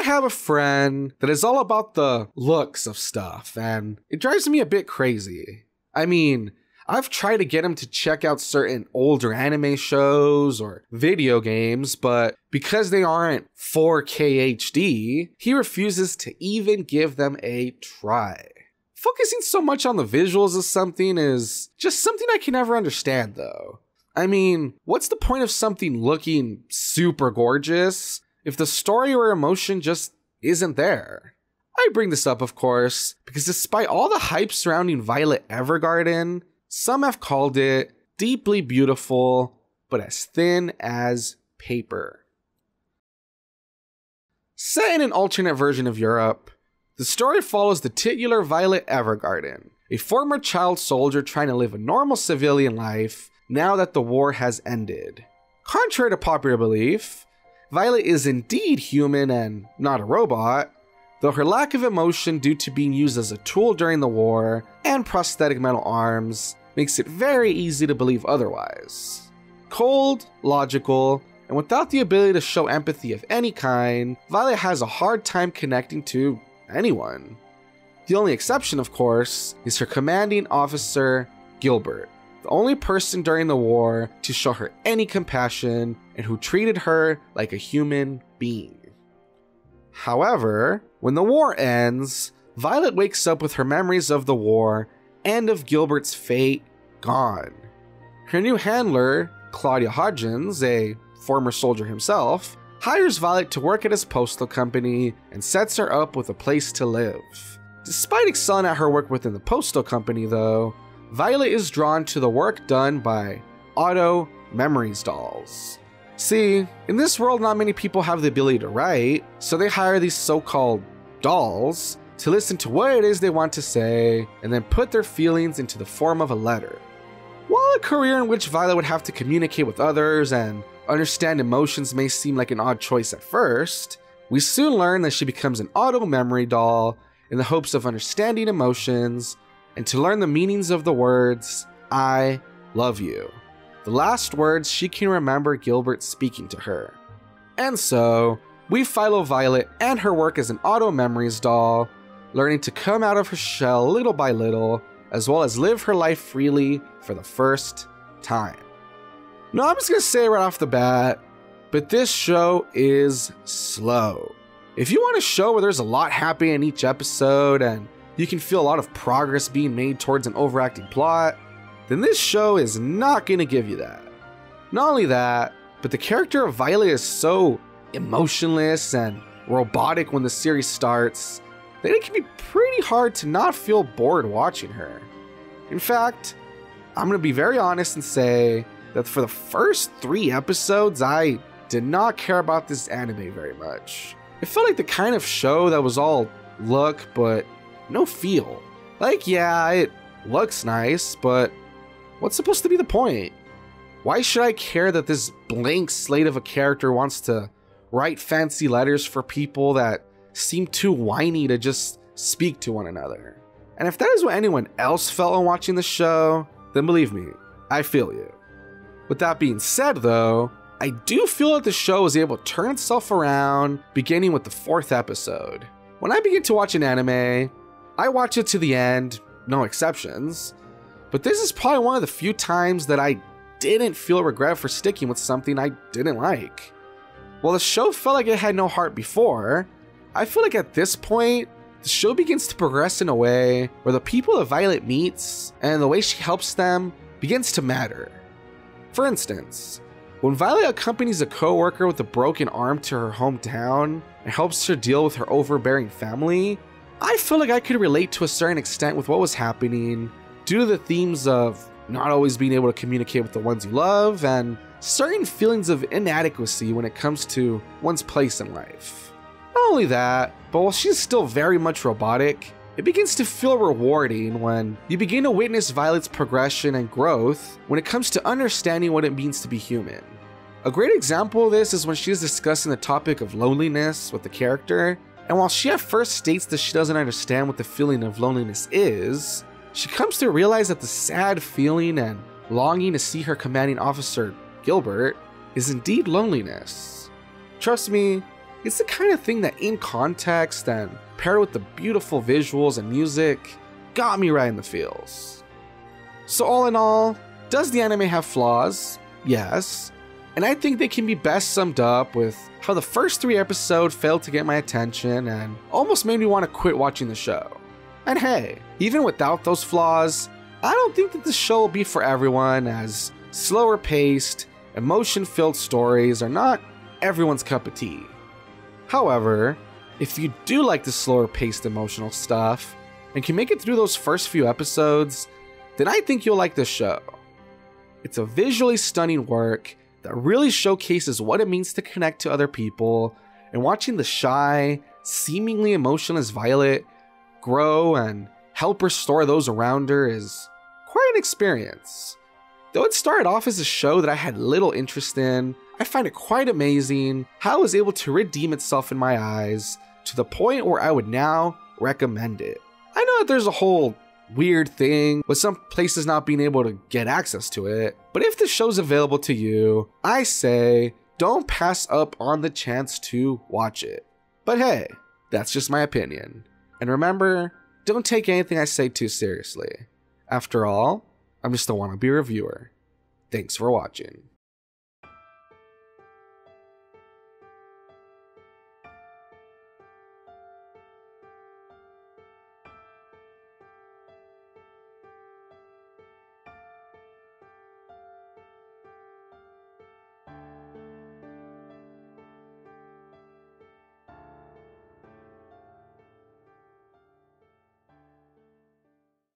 have a friend that is all about the looks of stuff, and it drives me a bit crazy. I mean, I've tried to get him to check out certain older anime shows or video games, but because they aren't 4K HD, he refuses to even give them a try. Focusing so much on the visuals of something is just something I can never understand, though. I mean, what's the point of something looking super gorgeous if the story or emotion just isn't there? I bring this up, of course, because despite all the hype surrounding Violet Evergarden, some have called it deeply beautiful, but as thin as paper. Set in an alternate version of Europe, the story follows the titular Violet Evergarden, a former child soldier trying to live a normal civilian life now that the war has ended. Contrary to popular belief, Violet is indeed human and not a robot, though her lack of emotion due to being used as a tool during the war and prosthetic metal arms makes it very easy to believe otherwise. Cold, logical, and without the ability to show empathy of any kind, Violet has a hard time connecting to anyone. The only exception, of course, is her commanding officer, Gilbert, the only person during the war to show her any compassion and who treated her like a human being. However, when the war ends, Violet wakes up with her memories of the war and of Gilbert's fate gone. Her new handler, Claudia Hodgins, a former soldier himself, hires Violet to work at his postal company and sets her up with a place to live. Despite excelling at her work within the postal company, though, Violet is drawn to the work done by Auto Memories dolls. See, in this world not many people have the ability to write, so they hire these so-called dolls to listen to what it is they want to say and then put their feelings into the form of a letter. While a career in which Violet would have to communicate with others and understand emotions may seem like an odd choice at first, we soon learn that she becomes an auto memory doll in the hopes of understanding emotions and to learn the meanings of the words, "I love you," the last words she can remember Gilbert speaking to her. And so, we follow Violet and her work as an auto memories doll, learning to come out of her shell little by little, as well as live her life freely for the first time. Now, I'm just gonna say right off the bat, but this show is slow. If you want a show where there's a lot happening in each episode and you can feel a lot of progress being made towards an overacting plot, then this show is not gonna give you that. Not only that, but the character of Violet is so emotionless and robotic when the series starts that it can be pretty hard to not feel bored watching her. In fact, I'm gonna be very honest and say that for the first 3 episodes, I did not care about this anime very much. It felt like the kind of show that was all look, but no feel. Like, yeah, it looks nice, but what's supposed to be the point? Why should I care that this blank slate of a character wants to write fancy letters for people that seem too whiny to just speak to one another? And if that is what anyone else felt when watching the show, then believe me, I feel you. With that being said though, I do feel that the show is able to turn itself around beginning with the 4th episode. When I begin to watch an anime, I watch it to the end, no exceptions, but this is probably one of the few times that I didn't feel regret for sticking with something I didn't like. While the show felt like it had no heart before, I feel like at this point, the show begins to progress in a way where the people that Violet meets and the way she helps them begins to matter. For instance, when Violet accompanies a co-worker with a broken arm to her hometown and helps her deal with her overbearing family, I feel like I could relate to a certain extent with what was happening due to the themes of not always being able to communicate with the ones you love and certain feelings of inadequacy when it comes to one's place in life. Not only that, but while she's still very much robotic, it begins to feel rewarding when you begin to witness Violet's progression and growth when it comes to understanding what it means to be human. A great example of this is when she is discussing the topic of loneliness with the character, and while she at first states that she doesn't understand what the feeling of loneliness is, she comes to realize that the sad feeling and longing to see her commanding officer, Gilbert, is indeed loneliness. Trust me, It's the kind of thing that in context and paired with the beautiful visuals and music got me right in the feels. So all in all, does the anime have flaws? Yes. And I think they can be best summed up with how the first 3 episodes failed to get my attention and almost made me want to quit watching the show. And hey, even without those flaws, I don't think that the show will be for everyone, as slower paced, emotion-filled stories are not everyone's cup of tea. However, if you do like the slower paced emotional stuff and can make it through those first few episodes, then I think you'll like this show. It's a visually stunning work that really showcases what it means to connect to other people, and watching the shy, seemingly emotionless Violet grow and help restore those around her is quite an experience. Though it started off as a show that I had little interest in, I find it quite amazing how it was able to redeem itself in my eyes to the point where I would now recommend it. I know that there's a whole weird thing with some places not being able to get access to it, but if the show's available to you, I say don't pass up on the chance to watch it. But hey, that's just my opinion. And remember, don't take anything I say too seriously. After all, I'm just a wannabe reviewer. Thanks for watching.